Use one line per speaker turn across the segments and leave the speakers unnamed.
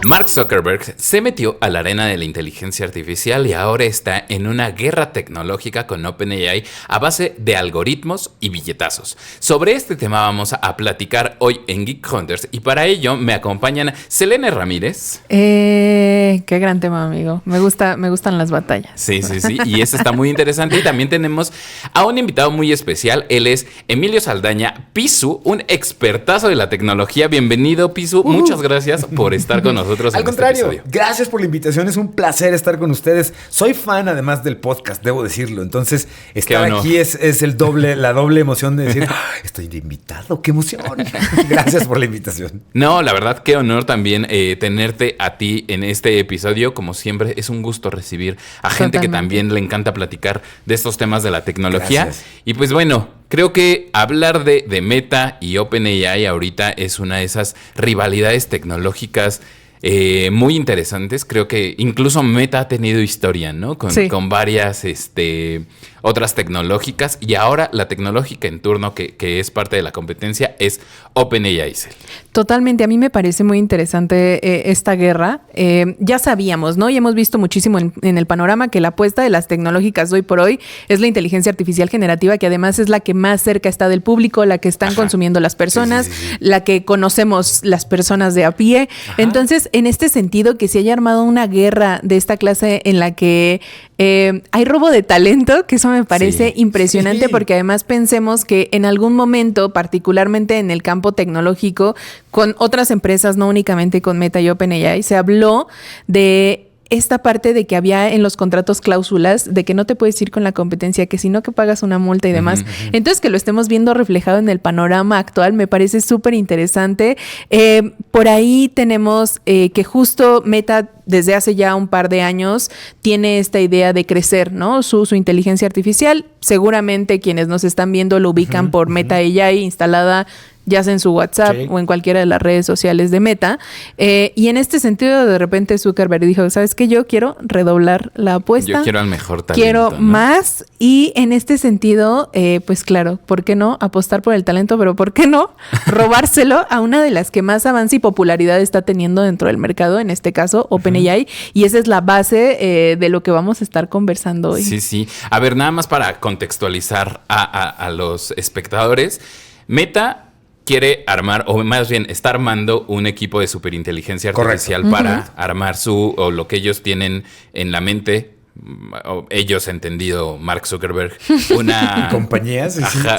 Mark Zuckerberg se metió a la arena de la inteligencia artificial y ahora está en una guerra tecnológica con OpenAI a base de algoritmos y billetazos. Sobre este tema vamos a platicar hoy en Geek Hunters y para ello me acompañan Selene Ramírez.
Qué gran tema, amigo. Me gustan las batallas.
Sí. Y eso está muy interesante. Y también tenemos a un invitado muy especial. Él es Emilio Saldaña, Pisu, un expertazo de la tecnología. Bienvenido, Pisu. Muchas gracias por estar con nosotros.
Al contrario, gracias por la invitación. Es un placer estar con ustedes. Soy fan, además, del podcast, debo decirlo. Entonces, estar aquí es la doble emoción de decir, estoy de invitado. ¡Qué emoción! Gracias por la invitación.
No, la verdad, qué honor también tenerte a ti en este episodio. Como siempre, es un gusto recibir a gente que también le encanta platicar de estos temas de la tecnología.
Gracias.
Y pues bueno, creo que hablar de Meta y OpenAI ahorita es una de esas rivalidades tecnológicas muy interesantes. Creo que incluso Meta ha tenido historia, ¿no? Con varias otras tecnológicas. Y ahora la tecnológica en turno que es parte de la competencia es OpenAI.
Totalmente. A mí me parece muy interesante esta guerra. Ya sabíamos, ¿no? Y hemos visto muchísimo en el panorama que la apuesta de las tecnológicas hoy por hoy es la inteligencia artificial generativa, que además es la que más cerca está del público, la que están consumiendo las personas, sí. La que conocemos las personas de a pie. Entonces, en este sentido, que se haya armado una guerra de esta clase en la que hay robo de talento, que eso me parece impresionante, porque además pensemos que en algún momento, particularmente en el campo tecnológico, con otras empresas, no únicamente con Meta y OpenAI, se habló de esta parte de que había en los contratos cláusulas de que no te puedes ir con la competencia, que si no que pagas una multa y demás. Entonces, que lo estemos viendo reflejado en el panorama actual me parece súper interesante. Por ahí tenemos que justo Meta desde hace ya un par de años tiene esta idea de crecer, ¿no? Su inteligencia artificial. Seguramente quienes nos están viendo lo ubican por Meta AI instalada ya sea en su WhatsApp o en cualquiera de las redes sociales de Meta. Y en este sentido, de repente Zuckerberg dijo, ¿sabes qué? Yo quiero redoblar la apuesta.
Yo quiero al mejor talento.
Quiero más. Y en este sentido, pues claro, ¿por qué no apostar por el talento? Pero ¿por qué no robárselo a una de las que más avance y popularidad está teniendo dentro del mercado? En este caso, OpenAI. Y esa es la base de lo que vamos a estar conversando hoy.
Sí. A ver, nada más para contextualizar a los espectadores. Meta quiere armar, o más bien está armando un equipo de superinteligencia artificial para armar o lo que ellos tienen en la mente, ellos entendido Mark Zuckerberg, una
compañía,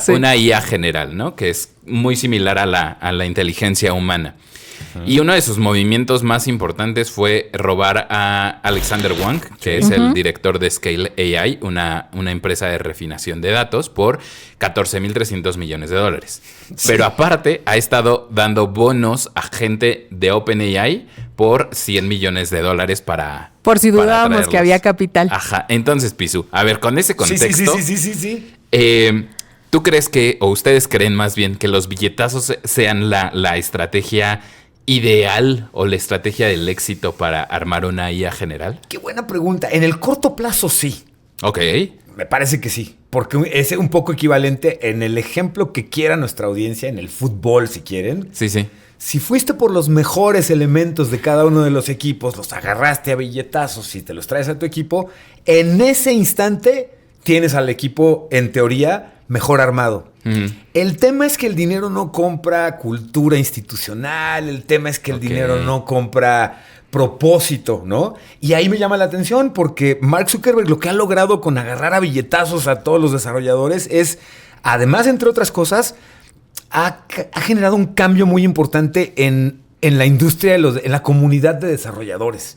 una IA general, ¿no? Que es muy similar a la inteligencia humana. Y uno de sus movimientos más importantes fue robar a Alexander Wang, que es el director de Scale AI, una empresa de refinación de datos, por $14,300 millones. Pero aparte, ha estado dando bonos a gente de OpenAI por $100 millones para...
Por si dudábamos que había capital.
Entonces, Pisu, a ver, con ese contexto...
Sí.
¿Tú crees o ustedes creen más bien que los billetazos sean la estrategia ideal o la estrategia del éxito para armar una IA general?
Qué buena pregunta. En el corto plazo, sí.
Ok.
Me parece que sí, porque es un poco equivalente en el ejemplo que quiera nuestra audiencia, en el fútbol, si quieren.
Sí.
Si fuiste por los mejores elementos de cada uno de los equipos, los agarraste a billetazos y te los traes a tu equipo, en ese instante tienes al equipo, en teoría, mejor armado. El tema es que el dinero no compra cultura institucional, el tema es que el dinero no compra propósito, ¿no? Y ahí me llama la atención porque Mark Zuckerberg lo que ha logrado con agarrar a billetazos a todos los desarrolladores es, además, entre otras cosas, ha generado un cambio muy importante en la industria, en la comunidad de desarrolladores.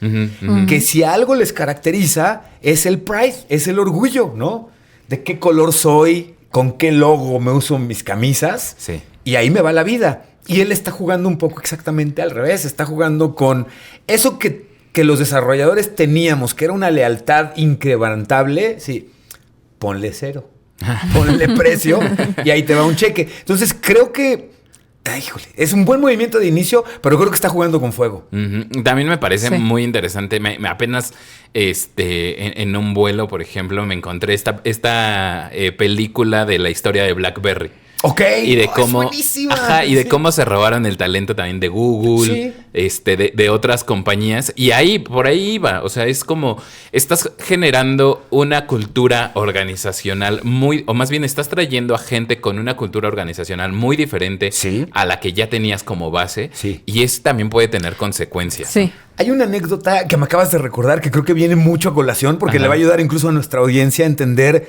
Que si algo les caracteriza es el pride, es el orgullo, ¿no? De qué color soy, con qué logo me uso mis camisas.
Sí.
Y ahí me va la vida. Y él está jugando un poco exactamente al revés. Está jugando con eso que los desarrolladores teníamos, que era una lealtad inquebrantable. Sí, ponle 0. Ponle precio y ahí te va un cheque. Entonces creo que es un buen movimiento de inicio, pero creo que está jugando con fuego.
También me parece muy interesante. Me apenas en un vuelo, por ejemplo, me encontré esta película de la historia de BlackBerry.
Ok.
Y de cómo,
es buenísima.
ajá, y de cómo se robaron el talento también de Google, de otras compañías. Y por ahí iba. O sea, es como estás generando una cultura organizacional o más bien estás trayendo a gente con una cultura organizacional muy diferente a la que ya tenías como base.
Sí.
Y eso también puede tener consecuencias.
Sí.
Hay una anécdota que me acabas de recordar que creo que viene mucho a colación porque le va a ayudar incluso a nuestra audiencia a entender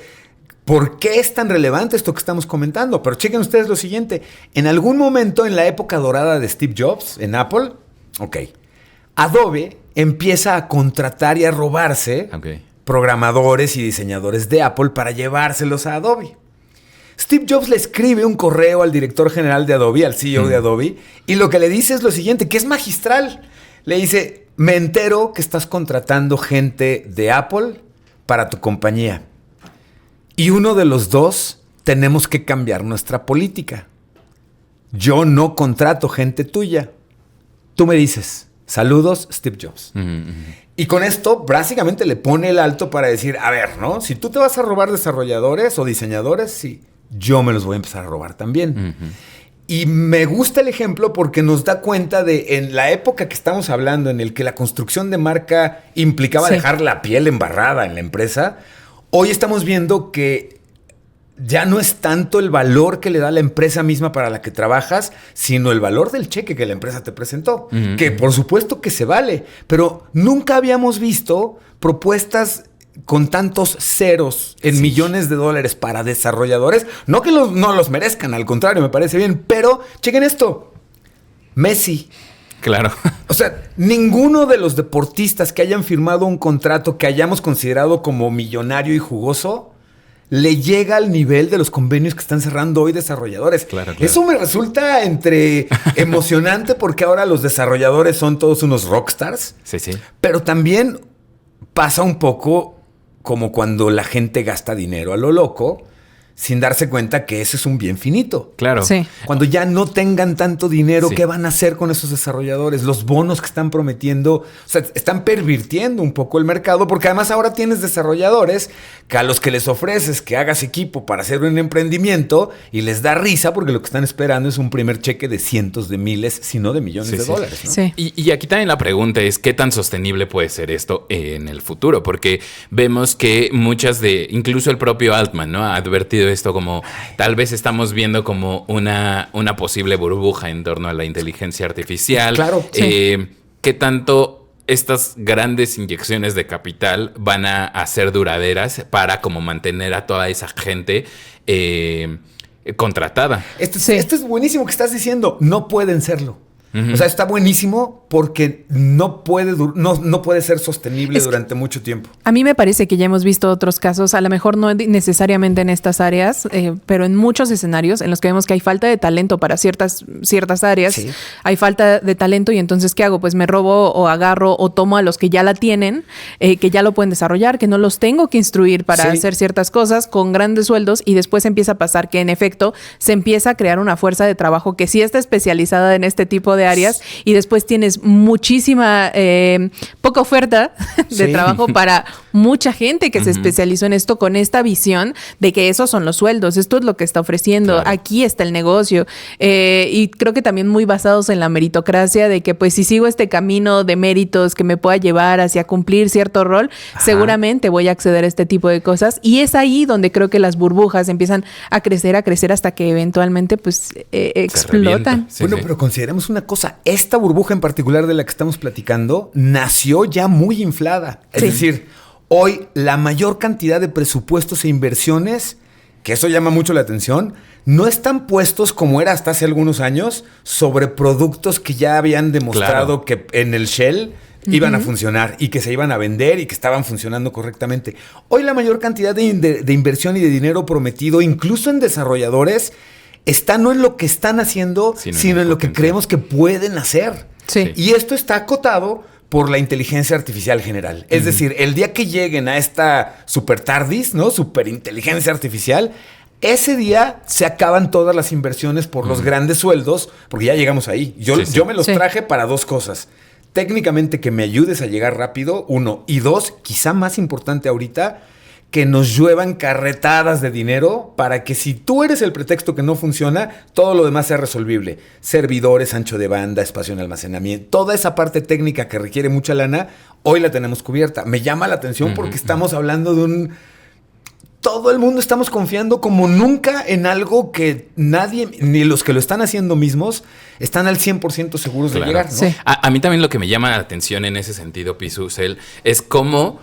por qué es tan relevante esto que estamos comentando. Pero chequen ustedes lo siguiente. En algún momento en la época dorada de Steve Jobs en Apple, Adobe empieza a contratar y a robarse programadores y diseñadores de Apple para llevárselos a Adobe. Steve Jobs le escribe un correo al director general de Adobe, al CEO de Adobe, y lo que le dice es lo siguiente, que es magistral. Le dice, me entero que estás contratando gente de Apple para tu compañía. Y uno de los dos tenemos que cambiar nuestra política. Yo no contrato gente tuya. Tú me dices, saludos, Steve Jobs. Y con esto, básicamente le pone el alto para decir, a ver, ¿no? Si tú te vas a robar desarrolladores o diseñadores, sí, yo me los voy a empezar a robar también. Y me gusta el ejemplo porque nos da cuenta de en la época que estamos hablando, en el que la construcción de marca implicaba dejar la piel embarrada en la empresa, hoy estamos viendo que ya no es tanto el valor que le da la empresa misma para la que trabajas, sino el valor del cheque que la empresa te presentó. Que por supuesto que se vale, pero nunca habíamos visto propuestas con tantos ceros en millones de dólares para desarrolladores. No que no los merezcan, al contrario, me parece bien. Pero chequen esto. Messi.
Claro.
O sea, ninguno de los deportistas que hayan firmado un contrato que hayamos considerado como millonario y jugoso le llega al nivel de los convenios que están cerrando hoy desarrolladores. Claro. Eso me resulta entre emocionante porque ahora los desarrolladores son todos unos rockstars. Sí. Pero también pasa un poco como cuando la gente gasta dinero a lo loco sin darse cuenta que ese es un bien finito.
Claro.
Sí.
Cuando ya no tengan tanto dinero, ¿qué van a hacer con esos desarrolladores? Los bonos que están prometiendo, o sea, están pervirtiendo un poco el mercado, porque además ahora tienes desarrolladores que a los que les ofreces que hagas equipo para hacer un emprendimiento y les da risa porque lo que están esperando es un primer cheque de cientos de miles, si no de millones de dólares, ¿no?
Sí.
Y aquí también la pregunta es, ¿qué tan sostenible puede ser esto en el futuro? Porque vemos que incluso el propio Altman, ¿no? Ha advertido esto como, tal vez estamos viendo como una posible burbuja en torno a la inteligencia artificial.
Claro.
¿Qué tanto estas grandes inyecciones de capital van a ser duraderas para como mantener a toda esa gente contratada?
Esto es buenísimo que estás diciendo. No pueden serlo. O sea, está buenísimo porque no puede ser sostenible durante mucho tiempo.
A mí me parece que ya hemos visto otros casos, a lo mejor no necesariamente en estas áreas, pero en muchos escenarios en los que vemos que hay falta de talento para ciertas áreas, hay falta de talento y entonces ¿qué hago? Pues me robo o agarro o tomo a los que ya la tienen, que ya lo pueden desarrollar, que no los tengo que instruir para hacer ciertas cosas con grandes sueldos y después empieza a pasar que en efecto se empieza a crear una fuerza de trabajo que sí está especializada en este tipo de áreas y después tienes muchísima poca oferta de trabajo para mucha gente que se especializó en esto con esta visión de que esos son los sueldos, esto es lo que está ofreciendo, aquí está el negocio y creo que también muy basados en la meritocracia de que pues si sigo este camino de méritos que me pueda llevar hacia cumplir cierto rol, seguramente voy a acceder a este tipo de cosas y es ahí donde creo que las burbujas empiezan a crecer hasta que eventualmente pues explotan.
Bueno, pero consideremos una cosa, esta burbuja en particular de la que estamos platicando nació ya muy inflada. Es decir, hoy la mayor cantidad de presupuestos e inversiones, que eso llama mucho la atención, no están puestos como era hasta hace algunos años sobre productos que ya habían demostrado que en el Shell iban a funcionar y que se iban a vender y que estaban funcionando correctamente. Hoy la mayor cantidad de inversión y de dinero prometido, incluso en desarrolladores, está no en lo que están haciendo, sino en lo que creemos que pueden hacer. Y esto está acotado por la inteligencia artificial general. Es decir, el día que lleguen a esta super TARDIS, ¿no? Superinteligencia artificial, ese día se acaban todas las inversiones por los grandes sueldos, porque ya llegamos ahí. Yo me los traje para dos cosas. Técnicamente que me ayudes a llegar rápido, uno. Y dos, quizá más importante ahorita, que nos lluevan carretadas de dinero para que si tú eres el pretexto que no funciona, todo lo demás sea resolvible. Servidores, ancho de banda, espacio en almacenamiento, toda esa parte técnica que requiere mucha lana, hoy la tenemos cubierta. Me llama la atención porque estamos hablando de todo el mundo estamos confiando como nunca en algo que nadie, ni los que lo están haciendo mismos, están al 100% seguros de llegar, ¿no?
Sí.
A mí también lo que me llama la atención en ese sentido, Pisu, Cel, es cómo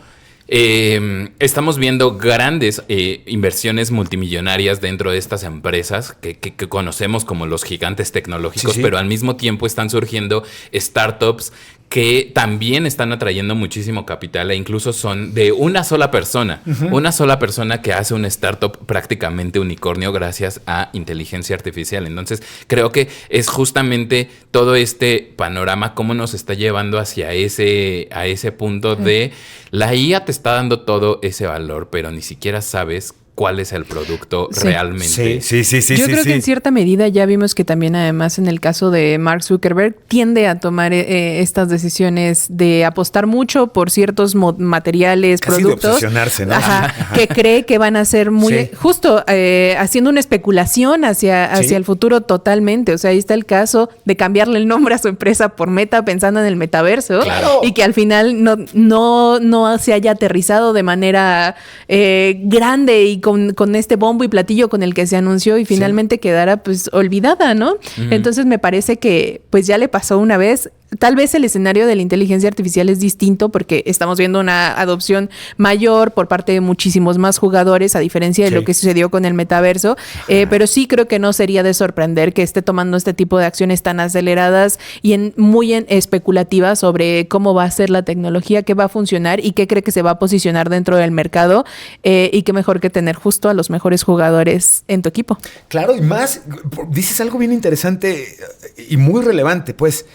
estamos viendo grandes inversiones multimillonarias dentro de estas empresas que conocemos como los gigantes tecnológicos, pero al mismo tiempo están surgiendo startups que también están atrayendo muchísimo capital e incluso son de una sola persona. Una sola persona que hace un startup prácticamente unicornio gracias a inteligencia artificial. Entonces, creo que es justamente todo este panorama cómo nos está llevando hacia a ese punto de la IA te está dando todo ese valor, pero ni siquiera sabes cuál es el producto realmente.
Sí.
Yo creo que en cierta medida ya vimos que también además en el caso de Mark Zuckerberg tiende a tomar estas decisiones de apostar mucho por ciertos materiales,
casi
productos.
de obsesionarse, ¿no?
Que cree que van a ser muy justo haciendo una especulación hacia el futuro totalmente. O sea, ahí está el caso de cambiarle el nombre a su empresa por Meta pensando en el metaverso.
Claro.
Y que al final no se haya aterrizado de manera grande y con este bombo y platillo con el que se anunció y finalmente quedara pues olvidada, ¿no? Entonces me parece que pues ya le pasó una vez. Tal vez el escenario de la inteligencia artificial es distinto porque estamos viendo una adopción mayor por parte de muchísimos más jugadores, a diferencia de lo que sucedió con el metaverso. Pero sí creo que no sería de sorprender que esté tomando este tipo de acciones tan aceleradas y muy especulativas sobre cómo va a ser la tecnología, qué va a funcionar y qué cree que se va a posicionar dentro del mercado. Y qué mejor que tener justo a los mejores jugadores en tu equipo.
Claro, y más, dices algo bien interesante y muy relevante, pues.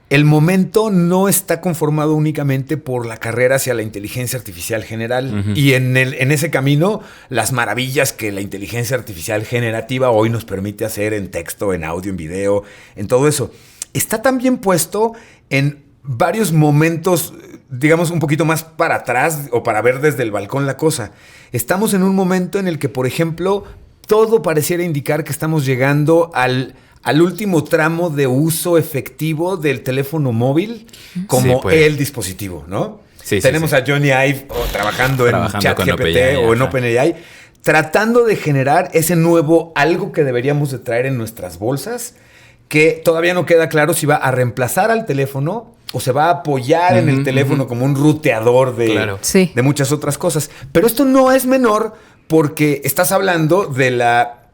El momento no está conformado únicamente por la carrera hacia la inteligencia artificial general. Y en ese camino, las maravillas que la inteligencia artificial generativa hoy nos permite hacer en texto, en audio, en video, en todo eso. Está también puesto en varios momentos, digamos, un poquito más para atrás o para ver desde el balcón la cosa. Estamos en un momento en el que, por ejemplo, todo pareciera indicar que estamos llegando al último tramo de uso efectivo del teléfono móvil como el dispositivo, ¿no? Tenemos a Johnny Ive trabajando en ChatGPT o en OpenAI, tratando de generar ese nuevo algo que deberíamos de traer en nuestras bolsas, que todavía no queda claro si va a reemplazar al teléfono o se va a apoyar en el teléfono como un ruteador de muchas otras cosas. Pero esto no es menor porque estás hablando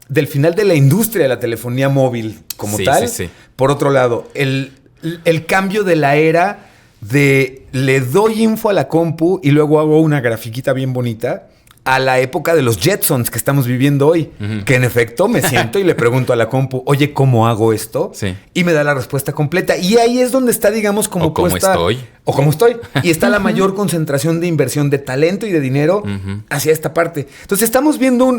del final de la industria de la telefonía móvil como tal. Por otro lado, el cambio de la era de le doy info a la compu y luego hago una grafiquita bien bonita a la época de los Jetsons que estamos viviendo hoy. Que en efecto me siento y le pregunto a la compu, oye, ¿cómo hago esto? Y me da la respuesta completa. Y ahí es donde está, digamos, como puesta... O cómo estoy. Y está la mayor concentración de inversión de talento y de dinero hacia esta parte. Entonces estamos viendo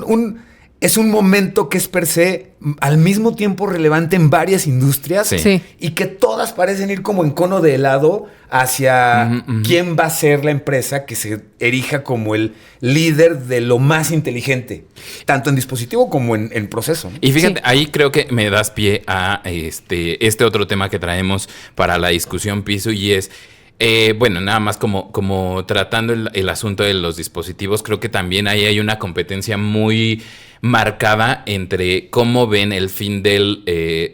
es un momento que es per se al mismo tiempo relevante en varias industrias y que todas parecen ir como en cono de helado hacia quién va a ser la empresa que se erija como el líder de lo más inteligente, tanto en dispositivo como en proceso, ¿no?
Y fíjate, ahí creo que me das pie a este otro tema que traemos para la discusión, Piso, y es... bueno, nada más como tratando el asunto de los dispositivos, creo que también ahí hay una competencia muy marcada entre cómo ven el fin del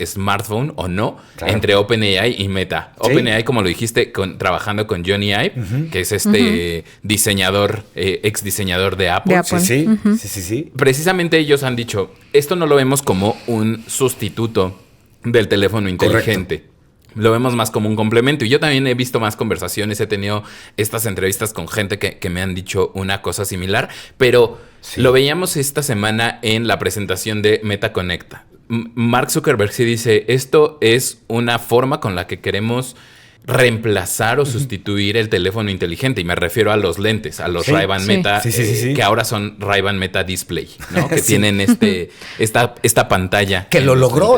smartphone o no, entre OpenAI y Meta. OpenAI, como lo dijiste, trabajando con Johnny Ive, que es diseñador, ex diseñador de Apple.
Sí.
Precisamente ellos han dicho, esto no lo vemos como un sustituto del teléfono inteligente. Correcto. Lo vemos más como un complemento. Y yo también he visto más conversaciones, he tenido estas entrevistas con gente que me han dicho una cosa similar, pero lo veíamos esta semana en la presentación de Meta Conecta. Mark Zuckerberg sí dice, esto es una forma con la que queremos reemplazar o sustituir el teléfono inteligente. Y me refiero a los lentes, a los Ray-Ban Meta, que ahora son Ray-Ban Meta Display, ¿no? Que tienen esta pantalla.
Que lo logró,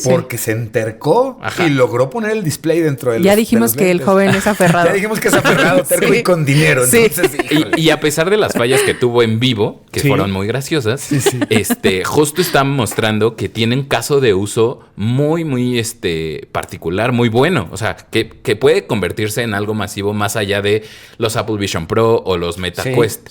porque se entercó y logró poner el display dentro de los
Ya dijimos que el joven es aferrado.
Ya dijimos que es aferrado, terco y con dinero. Entonces,
y a pesar de las fallas que tuvo en vivo, que fueron muy graciosas, justo está mostrando que tiene un caso de uso muy, muy particular, muy bueno. O sea, que puede convertirse en algo masivo más allá de los Apple Vision Pro o los Meta Quest.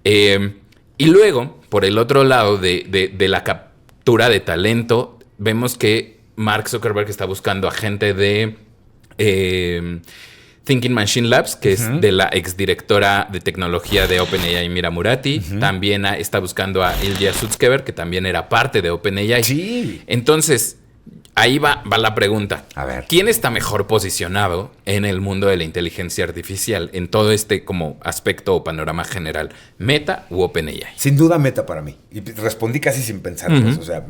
Y luego, por el otro lado de la captura de talento, vemos que Mark Zuckerberg está buscando a gente de Thinking Machine Labs, que es de la exdirectora de tecnología de OpenAI, Mira Murati. También está buscando a Ilya Sutskever, que también era parte de OpenAI.
Sí.
Entonces, ahí va la pregunta.
A ver.
¿Quién está mejor posicionado en el mundo de la inteligencia artificial en todo como aspecto o panorama general? ¿Meta u OpenAI?
Sin duda Meta para mí. Y respondí casi sin pensar. Pues, o sea,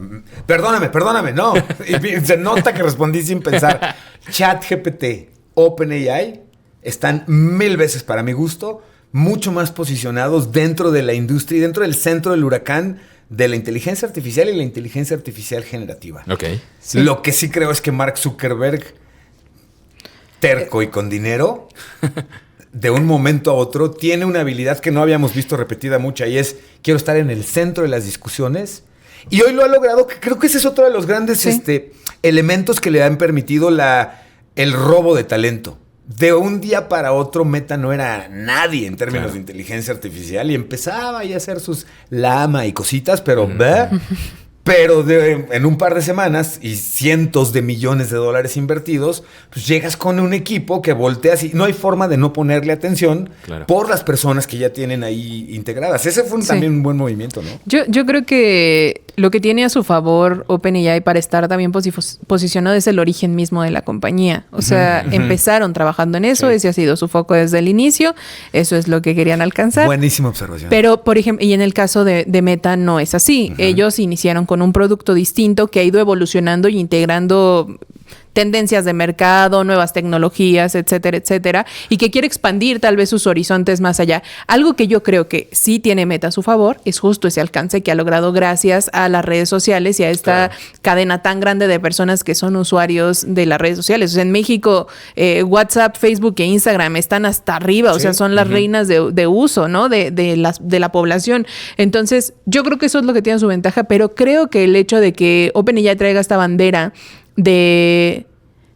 perdóname, no. Y se nota que respondí sin pensar. ChatGPT, OpenAI están 1000 veces para mi gusto mucho más posicionados dentro de la industria y dentro del centro del huracán de la inteligencia artificial y la inteligencia artificial generativa.
Sí.
Lo que sí creo es que Mark Zuckerberg, terco y con dinero, de un momento a otro, tiene una habilidad que no habíamos visto repetida mucha y es, quiero estar en el centro de las discusiones. Y hoy lo ha logrado, que creo que ese es otro de los grandes elementos que le han permitido el robo de talento. De un día para otro, Meta no era nadie en términos de inteligencia artificial y empezaba ahí a hacer sus llama y cositas, pero en un par de semanas y cientos de millones de dólares invertidos, pues llegas con un equipo que volteas y no hay forma de no ponerle atención por las personas que ya tienen ahí integradas. Ese fue también un buen movimiento, ¿no?
Yo creo que lo que tiene a su favor OpenAI para estar también posicionado es el origen mismo de la compañía. O sea, empezaron trabajando en eso, ese ha sido su foco desde el inicio, eso es lo que querían alcanzar.
Buenísima observación.
Pero, por ejemplo, y en el caso de Meta no es así. Ellos iniciaron con un producto distinto que ha ido evolucionando y integrando tendencias de mercado, nuevas tecnologías, etcétera, etcétera, y que quiere expandir tal vez sus horizontes más allá. Algo que yo creo que sí tiene Meta a su favor es justo ese alcance que ha logrado gracias a las redes sociales y a esta cadena tan grande de personas que son usuarios de las redes sociales. O sea, en México, WhatsApp, Facebook e Instagram están hasta arriba, o sea, son las reinas de uso, ¿no? De la población. Entonces, yo creo que eso es lo que tiene su ventaja, pero creo que el hecho de que OpenAI traiga esta bandera de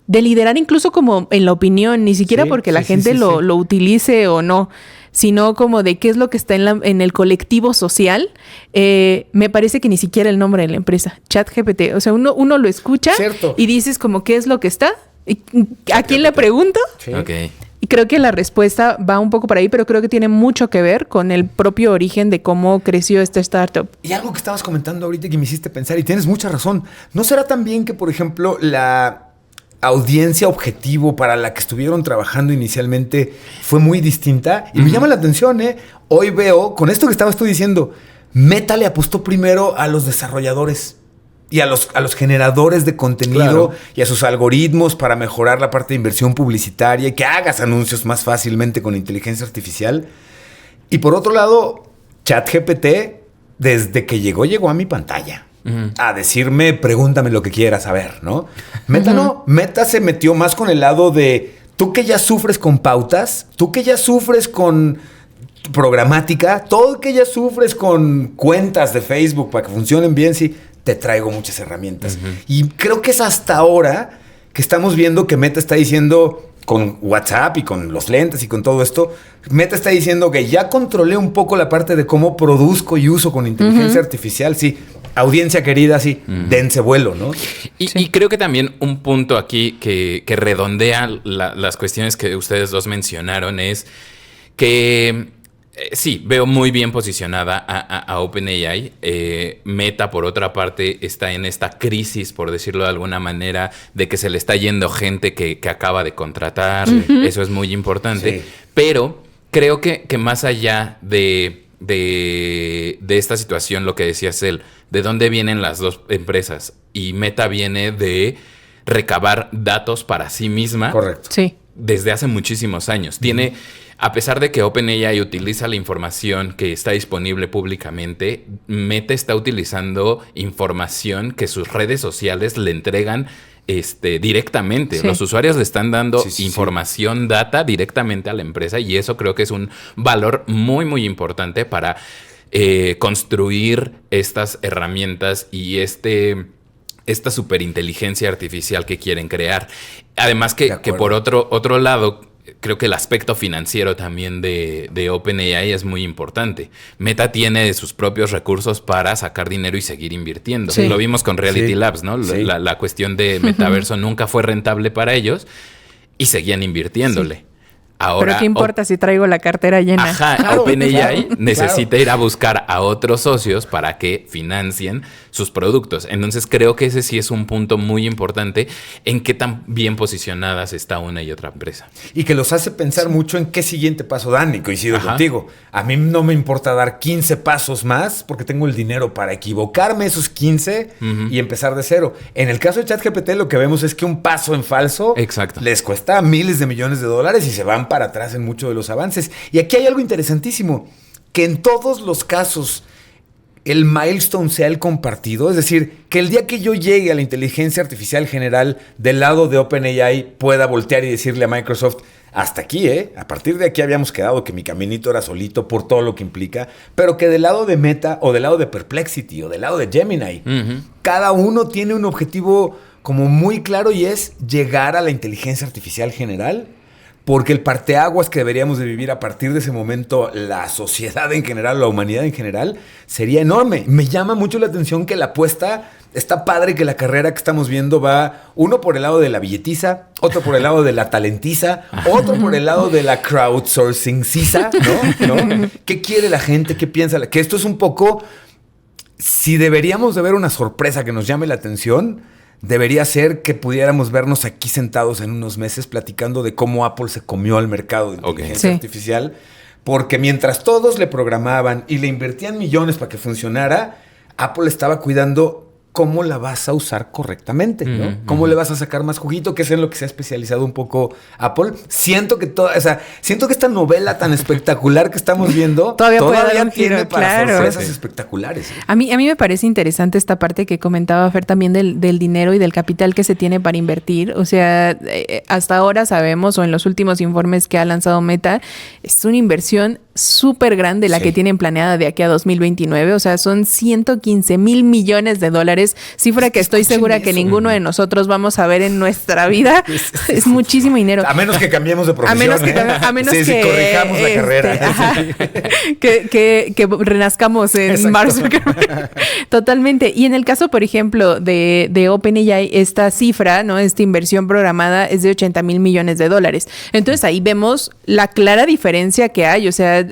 liderar incluso como en la opinión, ni siquiera porque la gente lo utilice o no, sino como de qué es lo que está en el colectivo social, me parece que ni siquiera el nombre de la empresa, ChatGPT, o sea, uno lo escucha y dices como qué es lo que está, ¿a quién le pregunto? Y creo que la respuesta va un poco por ahí, pero creo que tiene mucho que ver con el propio origen de cómo creció esta startup.
Y algo que estabas comentando ahorita que me hiciste pensar, y tienes mucha razón, ¿no será también que, por ejemplo, la audiencia objetivo para la que estuvieron trabajando inicialmente fue muy distinta? Y me llama la atención, Hoy veo, con esto que estabas tú diciendo, Meta le apostó primero a los desarrolladores y a los generadores de contenido y a sus algoritmos para mejorar la parte de inversión publicitaria y que hagas anuncios más fácilmente con inteligencia artificial. Y por otro lado, ChatGPT, desde que llegó a mi pantalla a decirme, pregúntame lo que quieras saber, ¿no? Meta no. Meta se metió más con el lado de tú que ya sufres con pautas, tú que ya sufres con programática, todo que ya sufres con cuentas de Facebook para que funcionen bien, sí, te traigo muchas herramientas. Y creo que es hasta ahora que estamos viendo que Meta está diciendo, con WhatsApp y con los lentes y con todo esto, Meta está diciendo que ya controlé un poco la parte de cómo produzco y uso con inteligencia artificial. Sí, audiencia querida, sí, dense vuelo, ¿no?
Y creo que también un punto aquí que redondea las cuestiones que ustedes dos mencionaron es que sí, veo muy bien posicionada a OpenAI. Meta, por otra parte, está en esta crisis, por decirlo de alguna manera, de que se le está yendo gente que acaba de contratar. Eso es muy importante. Sí. Pero creo que más allá de esta situación, lo que decía Cel, ¿de dónde vienen las dos empresas? Y Meta viene de recabar datos para sí misma.
Correcto.
Sí.
Desde hace muchísimos años. Tiene, a pesar de que OpenAI utiliza la información que está disponible públicamente, Meta está utilizando información que sus redes sociales le entregan directamente.
Sí.
Los usuarios le están dando información, data directamente a la empresa, y eso creo que es un valor muy, muy importante para construir estas herramientas y esta superinteligencia artificial que quieren crear. Además que por otro lado, creo que el aspecto financiero también de OpenAI es muy importante. Meta tiene sus propios recursos para sacar dinero y seguir invirtiendo.
Sí.
Lo vimos con Reality Labs, ¿no?
Sí.
La cuestión de metaverso nunca fue rentable para ellos y seguían invirtiéndole.
Sí.
Ahora,
Pero ¿qué importa si traigo la cartera llena?
Ajá,
Claro,
OpenAI
claro,
necesita ir a buscar a otros socios para que financien sus productos. Entonces creo que ese sí es un punto muy importante en qué tan bien posicionadas está una y otra empresa.
Y que los hace pensar mucho en qué siguiente paso dan, y coincido
Ajá.
contigo. A mí no me importa dar 15 pasos más porque tengo el dinero para equivocarme esos 15 y empezar de cero. En el caso de ChatGPT lo que vemos es que un paso en falso
Exacto.
les cuesta miles de millones de dólares y se van para atrás en muchos de los avances. Y aquí hay algo interesantísimo, que en todos los casos el milestone sea el compartido. Es decir, que el día que yo llegue a la inteligencia artificial general del lado de OpenAI pueda voltear y decirle a Microsoft, hasta aquí, a partir de aquí habíamos quedado que mi caminito era solito por todo lo que implica, pero que del lado de Meta o del lado de Perplexity o del lado de Gemini, cada uno tiene un objetivo como muy claro, y es llegar a la inteligencia artificial general. Porque el parteaguas que deberíamos de vivir a partir de ese momento, la sociedad en general, la humanidad en general, sería enorme. Me llama mucho la atención que la apuesta, está padre que la carrera que estamos viendo va uno por el lado de la billetiza, otro por el lado de la talentiza, otro por el lado de la crowdsourcing cisa, ¿no? ¿Qué quiere la gente? ¿Qué piensa? Que esto es un poco, si deberíamos de ver una sorpresa que nos llame la atención, debería ser que pudiéramos vernos aquí sentados en unos meses platicando de cómo Apple se comió al mercado de inteligencia artificial. Porque mientras todos le programaban y le invertían millones para que funcionara, Apple estaba cuidando cómo la vas a usar correctamente, ¿no? Cómo le vas a sacar más juguito, que es en lo que se ha especializado un poco Apple. Siento que esta novela tan espectacular que estamos viendo
todavía
tiene para sorpresas espectaculares.
A mí me parece interesante esta parte que comentaba Fer también del dinero y del capital que se tiene para invertir. O sea, hasta ahora sabemos, o en los últimos informes que ha lanzado Meta, es una inversión súper grande la que tienen planeada de aquí a 2029. O sea, son 115,000 millones de dólares, cifra que estoy segura que ninguno de nosotros vamos a ver en nuestra vida. Es muchísimo dinero.
A menos que cambiemos de profesión.
A menos que
corrijamos la carrera.
Que renazcamos en Mark Zuckerberg. Totalmente. Y en el caso, por ejemplo, de OpenAI, esta cifra, ¿no? Esta inversión programada es de 80,000 millones de dólares. Entonces ahí vemos la clara diferencia que hay. O sea,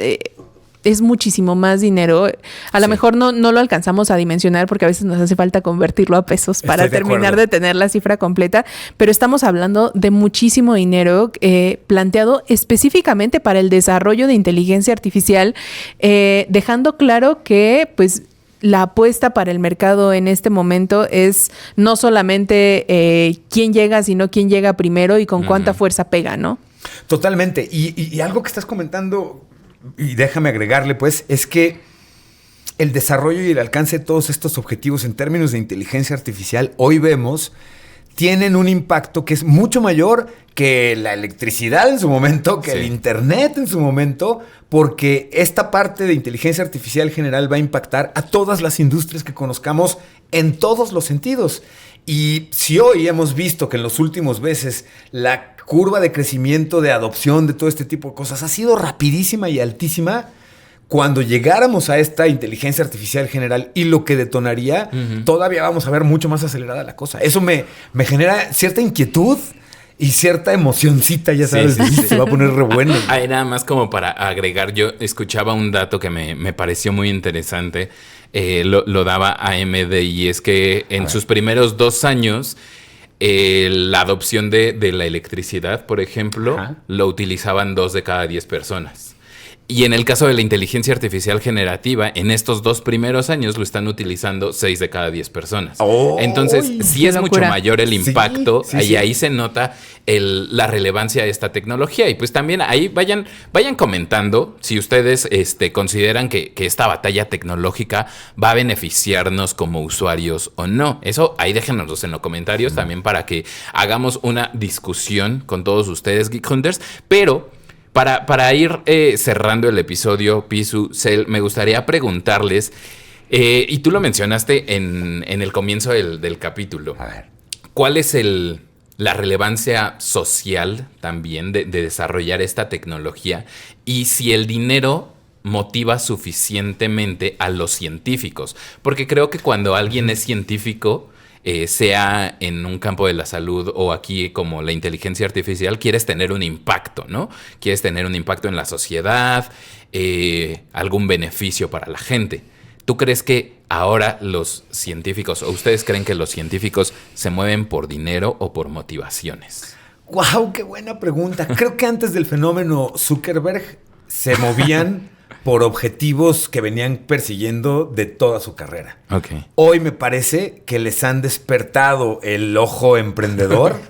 es muchísimo más dinero. A lo mejor no lo alcanzamos a dimensionar porque a veces nos hace falta convertirlo a pesos para terminar de tener la cifra completa, pero estamos hablando de muchísimo dinero planteado específicamente para el desarrollo de inteligencia artificial, dejando claro que pues la apuesta para el mercado en este momento es no solamente quién llega, sino quién llega primero y con cuánta fuerza pega, ¿no?
Totalmente. Y algo que estás comentando, y déjame agregarle, pues, es que el desarrollo y el alcance de todos estos objetivos en términos de inteligencia artificial, hoy vemos, tienen un impacto que es mucho mayor que la electricidad en su momento, que el internet en su momento, porque esta parte de inteligencia artificial general va a impactar a todas las industrias que conozcamos en todos los sentidos. Y si hoy hemos visto que en los últimos meses la curva de crecimiento, de adopción de todo este tipo de cosas ha sido rapidísima y altísima, cuando llegáramos a esta inteligencia artificial general y lo que detonaría, todavía vamos a ver mucho más acelerada la cosa. Eso me genera cierta inquietud y cierta emocioncita, ya sabes, se va a poner re bueno.
Ahí nada más como para agregar, yo escuchaba un dato que me pareció muy interesante, lo daba AMD, y es que en sus primeros 2 años, la adopción de la electricidad, por ejemplo, lo utilizaban 2 de cada 10 personas. Y en el caso de la inteligencia artificial generativa, en estos 2 primeros años lo están utilizando 6 de cada 10 personas.
¡Oh!
Entonces, sí es mucho mayor el impacto y ahí se nota la relevancia de esta tecnología. Y pues también ahí vayan comentando si ustedes consideran que esta batalla tecnológica va a beneficiarnos como usuarios o no. Eso ahí déjenoslo en los comentarios también para que hagamos una discusión con todos ustedes, Geek Hunters. Pero para ir cerrando el episodio, Pisu, Cel, me gustaría preguntarles, y tú lo mencionaste en el comienzo del capítulo,
A ver.
¿cuál es la relevancia social también de desarrollar esta tecnología? Y si el dinero motiva suficientemente a los científicos. Porque creo que cuando alguien es científico, sea en un campo de la salud o aquí como la inteligencia artificial, quieres tener un impacto, ¿no? Quieres tener un impacto en la sociedad, algún beneficio para la gente. ¿Tú crees que ahora los científicos, o ustedes creen que los científicos se mueven por dinero o por motivaciones?
¡Wow! ¡Qué buena pregunta! Creo que antes del fenómeno Zuckerberg se movían por objetivos que venían persiguiendo de toda su carrera.
Okay.
Hoy me parece que les han despertado el ojo emprendedor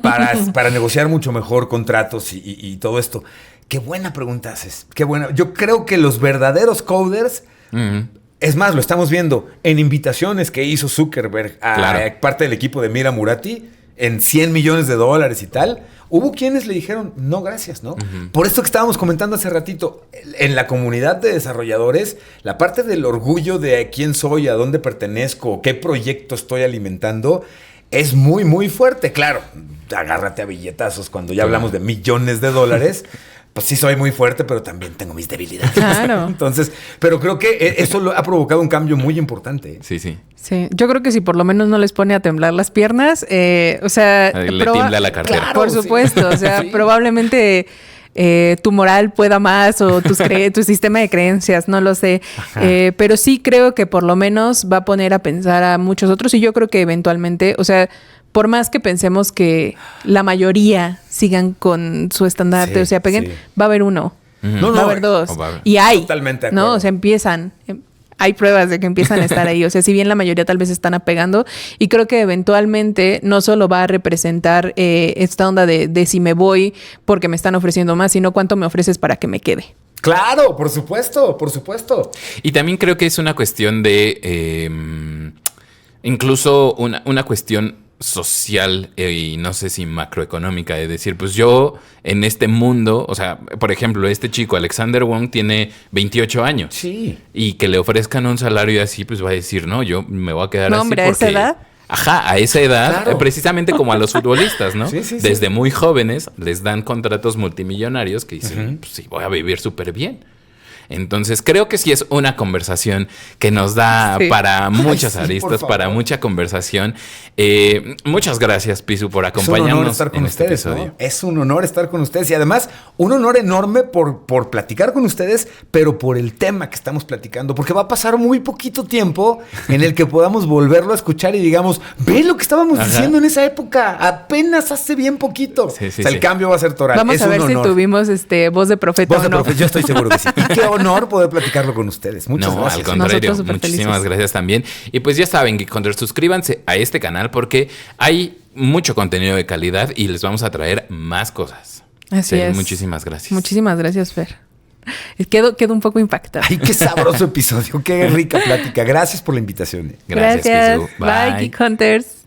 para negociar mucho mejor contratos y todo esto. ¡Qué buena pregunta haces! ¡Qué buena! Yo creo que los verdaderos coders... Es más, lo estamos viendo en invitaciones que hizo Zuckerberg a parte del equipo de Mira Murati en $100 millones y tal. Hubo quienes le dijeron, no, gracias, ¿no? Por esto que estábamos comentando hace ratito, en la comunidad de desarrolladores, la parte del orgullo de quién soy, a dónde pertenezco, qué proyecto estoy alimentando, es muy, muy fuerte. Claro, agárrate a billetazos cuando ya hablamos de millones de dólares. Pues sí soy muy fuerte, pero también tengo mis debilidades.
Claro.
Entonces, pero creo que eso ha provocado un cambio muy importante.
Sí, sí.
Sí, yo creo que si por lo menos no les pone a temblar las piernas, o sea...
Le tiembla la cartera.
Claro, por supuesto, o sea, probablemente... tu moral pueda más o tu sistema de creencias, no lo sé. Pero sí creo que por lo menos va a poner a pensar a muchos otros y yo creo que eventualmente, o sea, por más que pensemos que la mayoría sigan con su estandarte, o sea, peguen, va a haber uno, va a haber dos. Y hay,
totalmente de
¿no?
acuerdo.
O sea, empiezan... Hay pruebas de que empiezan a estar ahí. O sea, si bien la mayoría tal vez están apegando. Y creo que eventualmente no solo va a representar esta onda de si me voy porque me están ofreciendo más, sino cuánto me ofreces para que me quede.
Claro, por supuesto, por supuesto.
Y también creo que es una cuestión de... incluso una cuestión social y no sé si macroeconómica, de decir, pues yo en este mundo, o sea, por ejemplo, este chico Alexander Wong tiene 28 años.
Sí.
Y que le ofrezcan un salario así, pues va a decir, no, yo me voy a quedar así
hombre,
porque...
¿a esa edad?
Ajá, a esa edad,
Claro.
precisamente como a los futbolistas, ¿no?
Sí.
Desde muy jóvenes les dan contratos multimillonarios que dicen, pues sí, voy a vivir súper bien. Entonces, creo que sí es una conversación que nos da para muchas aristas, para mucha conversación. Muchas gracias, Pisu, por acompañarnos.
Es un honor estar con
este
ustedes,
episodio.
¿no? Es un honor estar con ustedes y además un honor enorme por platicar con ustedes, pero por el tema que estamos platicando, porque va a pasar muy poquito tiempo en el que podamos volverlo a escuchar y digamos, ve lo que estábamos diciendo en esa época, apenas hace bien poquito.
Sí,
o sea, el cambio va a ser total.
Vamos a ver si tuvimos voz de profeta
Voz de
o no.
profeta, yo estoy seguro que sí. Y qué honor poder platicarlo con ustedes. Muchas gracias.
Al contrario,
Nosotros
muchísimas
superfelices.
gracias también. Y pues ya saben, Geek Hunters, suscríbanse a este canal porque hay mucho contenido de calidad y les vamos a traer más cosas.
Así es.
Muchísimas gracias.
Muchísimas gracias, Fer. Quedo un poco impactada.
Ay, qué sabroso episodio, qué rica plática. Gracias por la invitación.
Gracias, Pisu.
Bye, Geek Hunters.